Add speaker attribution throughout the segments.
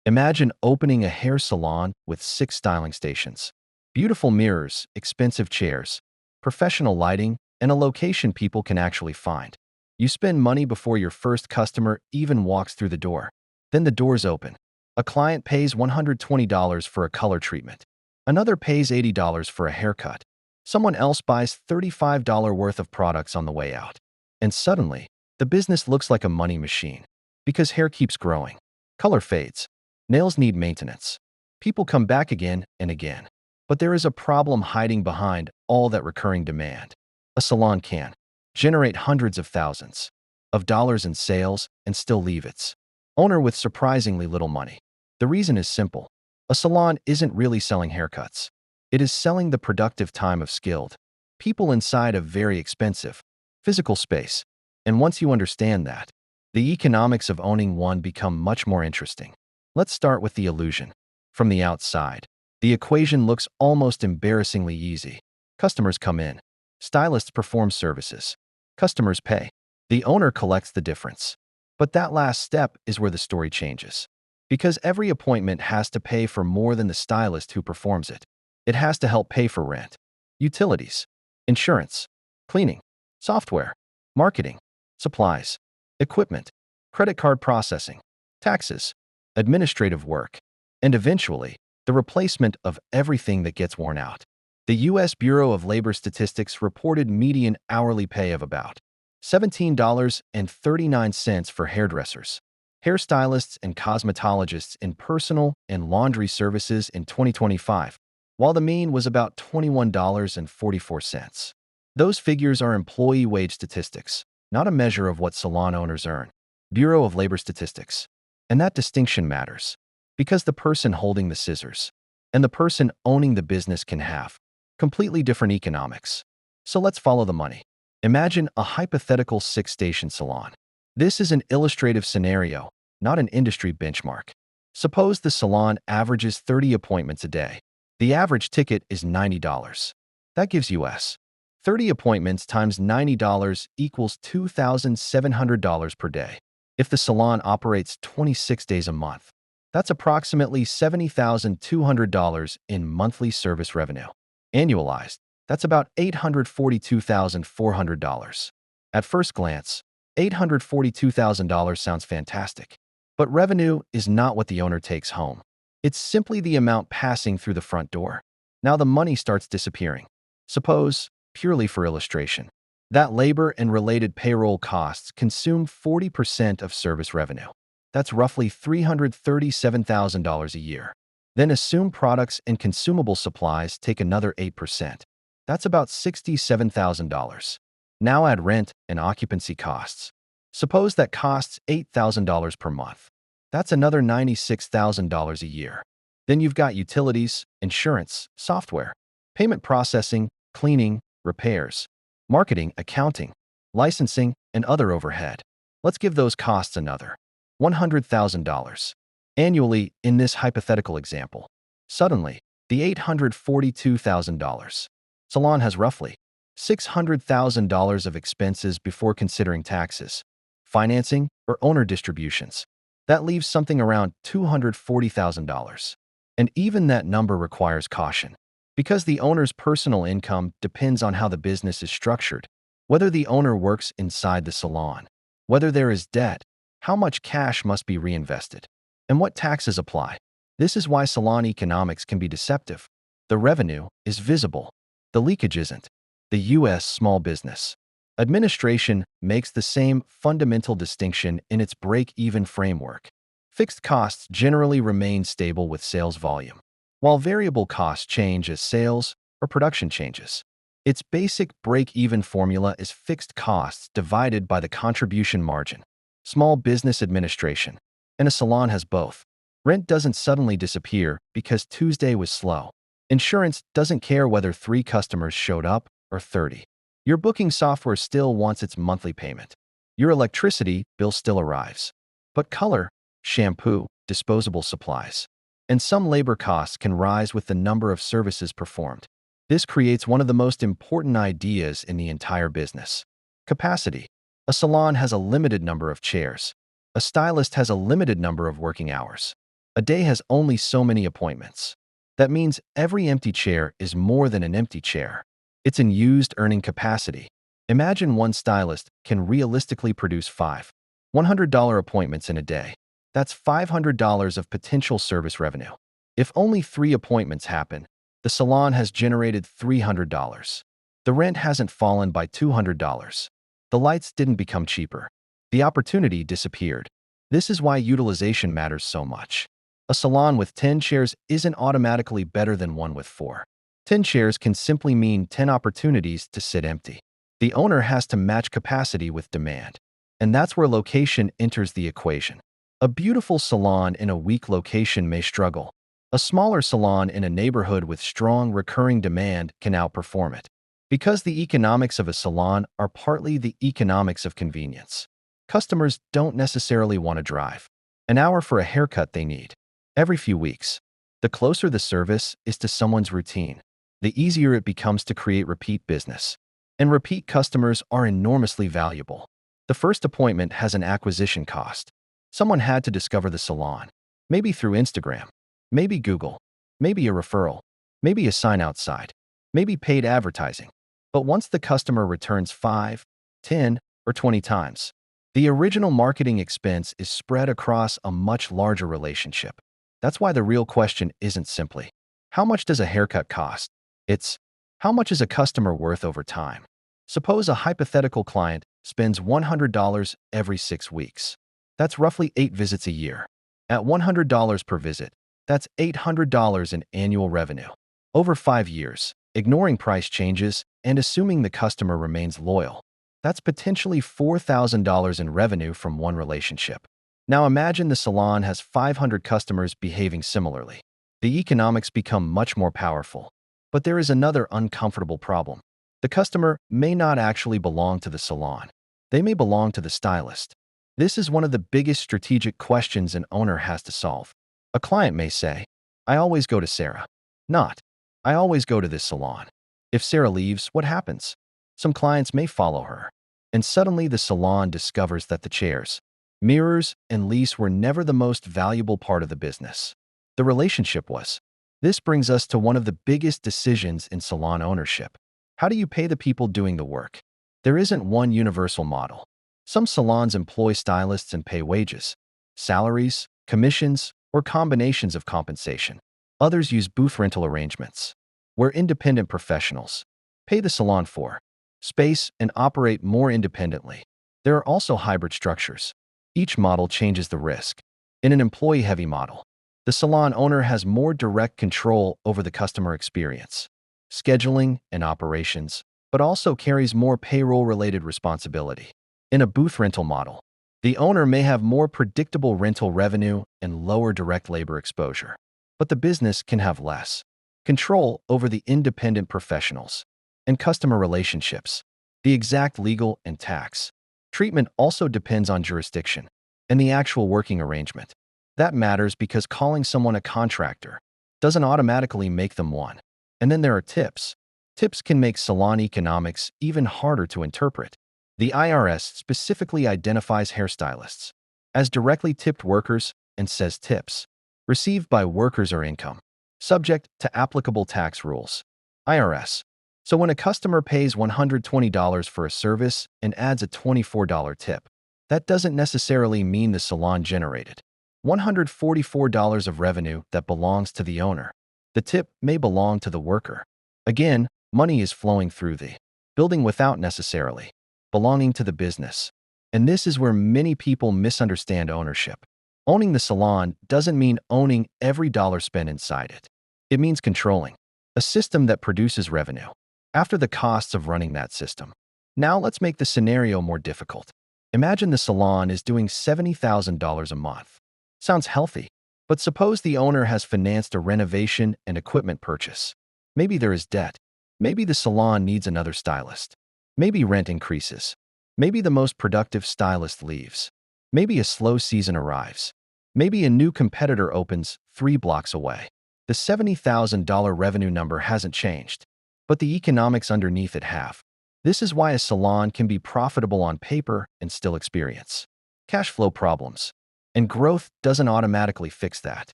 Speaker 1: Imagine opening a hair salon with 6 styling stations, beautiful mirrors, expensive chairs, professional lighting, and a location people can actually find. You spend money before your first customer even walks through the door. Then the doors open. A client pays $120 for a color treatment. Another pays $80 for a haircut. Someone else buys $35 worth of products on the way out. And suddenly, the business looks like a money machine. Because hair keeps growing. Color fades. Nails need maintenance. People come back again and again. But there is a problem hiding behind all that recurring demand. A salon can generate hundreds of thousands of dollars in sales and still leave its owner with surprisingly little money. The reason is simple. A salon isn't really selling haircuts. It is selling the productive time of skilled people inside a very expensive physical space. And once you understand that, the economics of owning one become much more interesting. Let's start with the illusion. From the outside, the equation looks almost embarrassingly easy. Customers come in. Stylists perform services. Customers pay. The owner collects the difference. But that last step is where the story changes. Because every appointment has to pay for more than the stylist who performs it. It has to help pay for rent, utilities, insurance, cleaning, software, marketing, supplies, equipment, credit card processing, taxes, administrative work, and eventually, the replacement of everything that gets worn out. The U.S. Bureau of Labor Statistics reported median hourly pay of about $17.39 for hairdressers, hairstylists, and cosmetologists in personal and laundry services in 2025, while the mean was about $21.44. Those figures are employee wage statistics, not a measure of what salon owners earn. Bureau of Labor Statistics. And that distinction matters, because the person holding the scissors and the person owning the business can have completely different economics. So let's follow the money. Imagine a hypothetical 6-station salon. This is an illustrative scenario, not an industry benchmark. Suppose the salon averages 30 appointments a day. The average ticket is $90. That gives US 30 appointments times $90 equals $2,700 per day. If the salon operates 26 days a month, that's approximately $70,200 in monthly service revenue. Annualized, that's about $842,400. At first glance, $842,000 sounds fantastic. But revenue is not what the owner takes home. It's simply the amount passing through the front door. Now the money starts disappearing. Suppose, purely for illustration, that labor and related payroll costs consume 40% of service revenue. That's roughly $337,000 a year. Then assume products and consumable supplies take another 8%. That's about $67,000. Now add rent and occupancy costs. Suppose that costs $8,000 per month. That's another $96,000 a year. Then you've got utilities, insurance, software, payment processing, cleaning, repairs, marketing, accounting, licensing, and other overhead. Let's give those costs another $100,000 annually in this hypothetical example. Suddenly, the $842,000 salon has roughly $600,000 of expenses before considering taxes, financing, or owner distributions. That leaves something around $240,000. And even that number requires caution. Because the owner's personal income depends on how the business is structured, whether the owner works inside the salon, whether there is debt, how much cash must be reinvested, and what taxes apply. This is why salon economics can be deceptive. The revenue is visible. The leakage isn't. The U.S. Small Business Administration makes the same fundamental distinction in its break-even framework. Fixed costs generally remain stable with sales volume, while variable costs change as sales or production changes. Its basic break-even formula is fixed costs divided by the contribution margin. Small business administration, and a salon has both. Rent doesn't suddenly disappear because Tuesday was slow. Insurance doesn't care whether 3 customers showed up or 30. Your booking software still wants its monthly payment. Your electricity bill still arrives. But color, shampoo, disposable supplies, and some labor costs can rise with the number of services performed. This creates one of the most important ideas in the entire business. Capacity. A salon has a limited number of chairs. A stylist has a limited number of working hours. A day has only so many appointments. That means every empty chair is more than an empty chair. It's in used earning capacity. Imagine one stylist can realistically produce five $100 appointments in a day. That's $500 of potential service revenue. If only 3 appointments happen, the salon has generated $300. The rent hasn't fallen by $200. The lights didn't become cheaper. The opportunity disappeared. This is why utilization matters so much. A salon with 10 chairs isn't automatically better than one with 4. 10 chairs can simply mean 10 opportunities to sit empty. The owner has to match capacity with demand. And that's where location enters the equation. A beautiful salon in a weak location may struggle. A smaller salon in a neighborhood with strong recurring demand can outperform it. Because the economics of a salon are partly the economics of convenience. Customers don't necessarily want to drive an hour for a haircut they need every few weeks. The closer the service is to someone's routine, the easier it becomes to create repeat business. And repeat customers are enormously valuable. The first appointment has an acquisition cost. Someone had to discover the salon, maybe through Instagram, maybe Google, maybe a referral, maybe a sign outside, maybe paid advertising. But once the customer returns 5, 10, or 20 times, the original marketing expense is spread across a much larger relationship. That's why the real question isn't simply, how much does a haircut cost? It's, how much is a customer worth over time? Suppose a hypothetical client spends $100 every 6 weeks. That's roughly 8 visits a year. At $100 per visit, that's $800 in annual revenue. Over 5 years, ignoring price changes and assuming the customer remains loyal, that's potentially $4,000 in revenue from one relationship. Now imagine the salon has 500 customers behaving similarly. The economics become much more powerful. But there is another uncomfortable problem. The customer may not actually belong to the salon. They may belong to the stylist. This is one of the biggest strategic questions an owner has to solve. A client may say, I always go to Sarah. Not, I always go to this salon. If Sarah leaves, what happens? Some clients may follow her. And suddenly the salon discovers that the chairs, mirrors, and lease were never the most valuable part of the business. The relationship was. This brings us to one of the biggest decisions in salon ownership. How do you pay the people doing the work? There isn't one universal model. Some salons employ stylists and pay wages, salaries, commissions, or combinations of compensation. Others use booth rental arrangements, where independent professionals pay the salon for space and operate more independently. There are also hybrid structures. Each model changes the risk. In an employee-heavy model, the salon owner has more direct control over the customer experience, scheduling, and operations, but also carries more payroll-related responsibility. In a booth rental model, the owner may have more predictable rental revenue and lower direct labor exposure, but the business can have less control over the independent professionals and customer relationships. The exact legal and tax treatment also depends on jurisdiction and the actual working arrangement. That matters because calling someone a contractor doesn't automatically make them one. And then there are tips. Tips can make salon economics even harder to interpret. The IRS specifically identifies hairstylists as directly tipped workers and says tips received by workers are income, subject to applicable tax rules. IRS. So when a customer pays $120 for a service and adds a $24 tip, that doesn't necessarily mean the salon generated $144 of revenue that belongs to the owner. The tip may belong to the worker. Again, money is flowing through the building without necessarily belonging to the business. And this is where many people misunderstand ownership. Owning the salon doesn't mean owning every dollar spent inside it. It means controlling a system that produces revenue after the costs of running that system. Now let's make the scenario more difficult. Imagine the salon is doing $70,000 a month. Sounds healthy, but suppose the owner has financed a renovation and equipment purchase. Maybe there is debt. Maybe the salon needs another stylist. Maybe rent increases. Maybe the most productive stylist leaves. Maybe a slow season arrives. Maybe a new competitor opens 3 blocks away. The $70,000 revenue number hasn't changed, but the economics underneath it have. This is why a salon can be profitable on paper and still experience cash flow problems. And growth doesn't automatically fix that.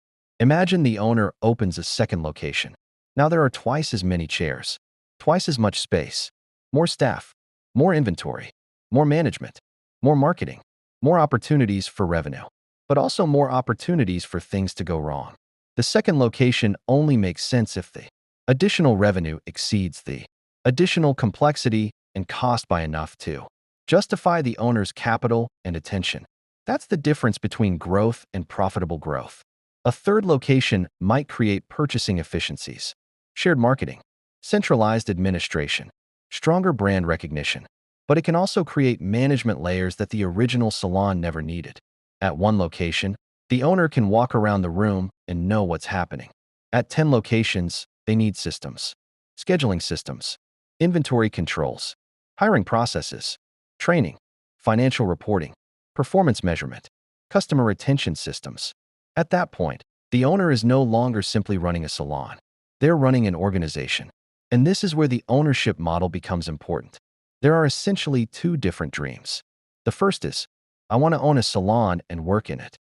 Speaker 1: Imagine the owner opens a second location. Now there are twice as many chairs, twice as much space, more staff, more inventory, more management, more marketing, more opportunities for revenue, but also more opportunities for things to go wrong. The second location only makes sense if the additional revenue exceeds the additional complexity and cost by enough to justify the owner's capital and attention. That's the difference between growth and profitable growth. A third location might create purchasing efficiencies, shared marketing, centralized administration, stronger brand recognition, but it can also create management layers that the original salon never needed. At one location, the owner can walk around the room and know what's happening. At 10 locations, they need systems, scheduling systems, inventory controls, hiring processes, training, financial reporting, performance measurement, customer retention systems. At that point, the owner is no longer simply running a salon. They're running an organization. And this is where the ownership model becomes important. There are essentially two different dreams. The first is, I want to own a salon and work in it.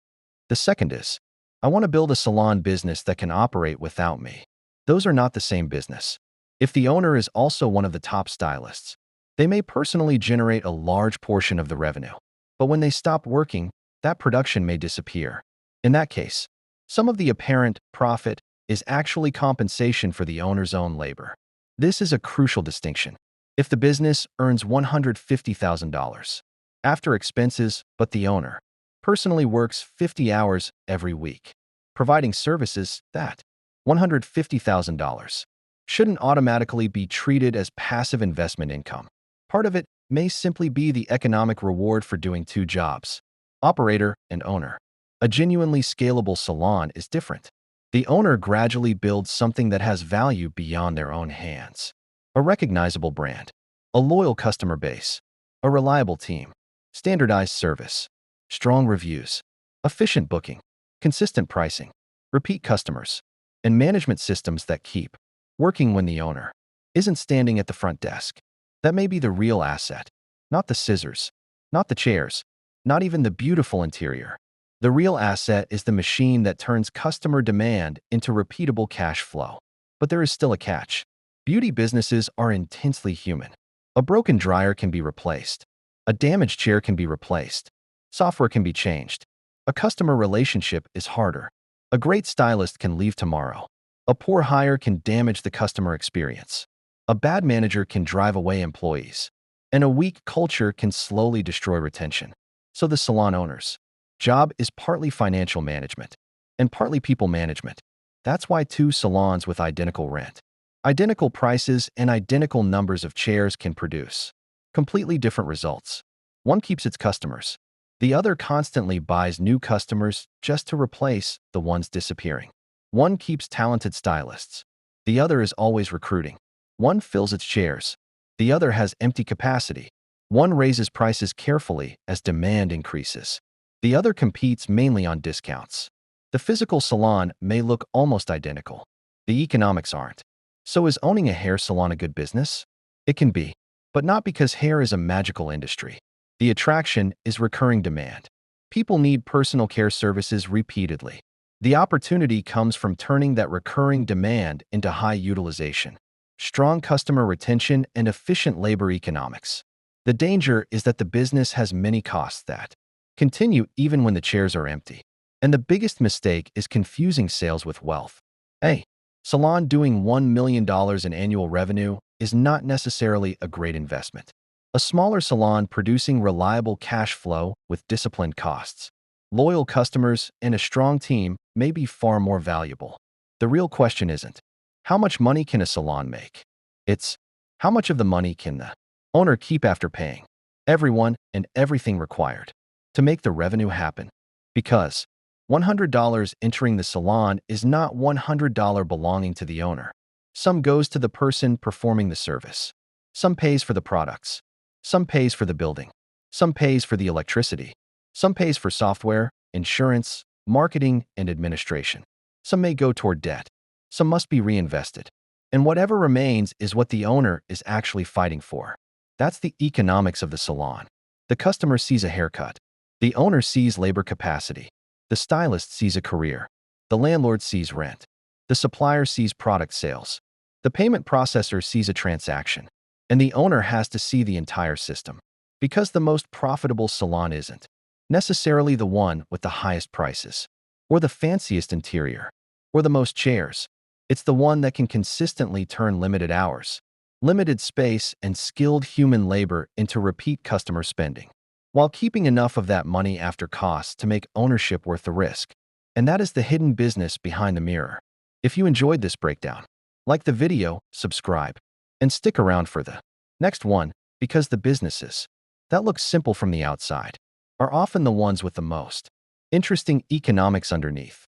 Speaker 1: The second is, I want to build a salon business that can operate without me. Those are not the same business. If the owner is also one of the top stylists, they may personally generate a large portion of the revenue. But when they stop working, that production may disappear. In that case, some of the apparent profit is actually compensation for the owner's own labor. This is a crucial distinction. If the business earns $150,000 after expenses, but the owner personally works 50 hours every week, providing services, that $150,000 shouldn't automatically be treated as passive investment income. Part of it may simply be the economic reward for doing two jobs, operator and owner. A genuinely scalable salon is different. The owner gradually builds something that has value beyond their own hands. A recognizable brand, a loyal customer base, a reliable team, standardized service, strong reviews, efficient booking, consistent pricing, repeat customers, and management systems that keep working when the owner isn't standing at the front desk. That may be the real asset, not the scissors, not the chairs, not even the beautiful interior. The real asset is the machine that turns customer demand into repeatable cash flow. But there is still a catch. Beauty businesses are intensely human. A broken dryer can be replaced. A damaged chair can be replaced. Software can be changed. A customer relationship is harder. A great stylist can leave tomorrow. A poor hire can damage the customer experience. A bad manager can drive away employees. And a weak culture can slowly destroy retention. So the salon owner's job is partly financial management and partly people management. That's why two salons with identical rent, identical prices, and identical numbers of chairs can produce completely different results. One keeps its customers. The other constantly buys new customers just to replace the ones disappearing. One keeps talented stylists. The other is always recruiting. One fills its chairs. The other has empty capacity. One raises prices carefully as demand increases. The other competes mainly on discounts. The physical salon may look almost identical. The economics aren't. So is owning a hair salon a good business? It can be, but not because hair is a magical industry. The attraction is recurring demand. People need personal care services repeatedly. The opportunity comes from turning that recurring demand into high utilization, strong customer retention, and efficient labor economics. The danger is that the business has many costs that continue even when the chairs are empty. And the biggest mistake is confusing sales with wealth. A salon doing $1 million in annual revenue is not necessarily a great investment. A smaller salon producing reliable cash flow with disciplined costs, loyal customers, and a strong team may be far more valuable. The real question isn't, how much money can a salon make? It's, how much of the money can the owner keep after paying everyone and everything required to make the revenue happen? Because $100 entering the salon is not $100 belonging to the owner. Some goes to the person performing the service. Some pays for the products. Some pays for the building. Some pays for the electricity. Some pays for software, insurance, marketing, and administration. Some may go toward debt. Some must be reinvested. And whatever remains is what the owner is actually fighting for. That's the economics of the salon. The customer sees a haircut. The owner sees labor capacity. The stylist sees a career. The landlord sees rent. The supplier sees product sales. The payment processor sees a transaction. And the owner has to see the entire system. Because the most profitable salon isn't necessarily the one with the highest prices, or the fanciest interior, or the most chairs. It's the one that can consistently turn limited hours, limited space, and skilled human labor into repeat customer spending, while keeping enough of that money after costs to make ownership worth the risk. And that is the hidden business behind the mirror. If you enjoyed this breakdown, like the video, subscribe, and stick around for the next one, because the businesses that look simple from the outside are often the ones with the most interesting economics underneath.